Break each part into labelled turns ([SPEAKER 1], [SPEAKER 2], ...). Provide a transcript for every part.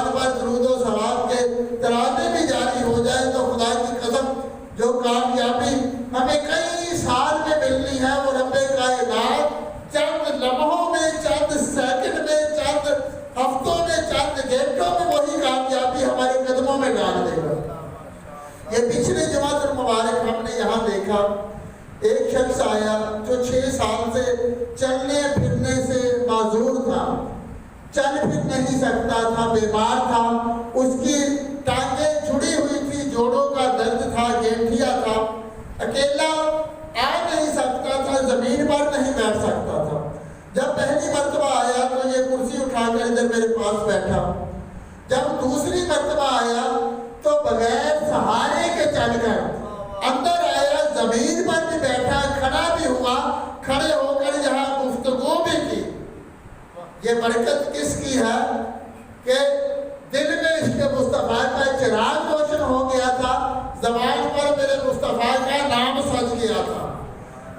[SPEAKER 1] زبان پر درود و ثواب کے ترانے بھی جاری ہو جائے تو خدا کی قسم جو کامیابی ہمیں کئی سال میں ملنی ہے وہ رب کائنات چند لمحوں میں، چند سیکنڈ میں، چند ہفتوں میں، چند گھنٹوں میں وہی کامیابی ہمارے قدموں میں ڈال دے گا۔ یہ پچھلے جمعہ المبارک ہم نے یہاں دیکھا ایک شخص آیا جو 6 سال سے چلنے پھرنے سے معذور تھا، چل پھر نہیں سکتا تھا، بیمار تھا، اس کی ٹانگیں جڑی ہوئی تھی، جوڑوں کا درد تھا، گینٹھیا تھا، اکیلا آ نہیں سکتا تھا، زمین پر نہیں بیٹھ سکتا تھا۔ جب پہلی مرتبہ آیا تو یہ کرسی اٹھا کر ادھر میرے پاس بیٹھا، جب دوسری مرتبہ آیا تو بغیر سہارے کے چل کر اندر آیا، زمین پر بھی بیٹھا، کھڑا بھی ہوا، کھڑے ہو کر یہاں گفتگو بھی کی۔ یہ برکت کس کی ہے کہ دل میں عشق مصطفیٰ کا چراغ روشن ہو گیا تھا، زبان پر میرے مصطفیٰ کا نام سج گیا تھا،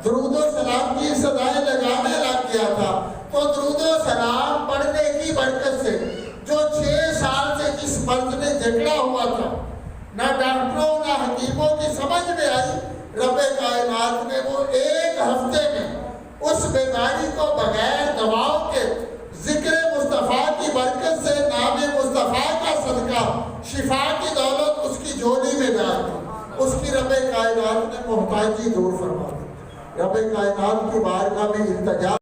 [SPEAKER 1] درود و سلام کی صدائیں لگانے لگ گیا تھا۔ تو درود و سلام پڑھنے کی برکت سے جو 6 سال سے جس مرض نے جکڑا ہوا تھا، نہ ڈاکٹروں نہ حکیموں کی سمجھ میں آئی، رب کائنات نے وہ 1 ہفتے میں اس بیماری کو بغیر دواؤں کے ذکر مصطفیٰ کی برکت سے، نام مصطفیٰ کا صدقہ، شفا کی دولت اس کی جھولی میں ڈال دی۔ اس کی رب کائنات نے محتاجی دور فرما دی۔ رب کائنات کی بارگاہ میں التجا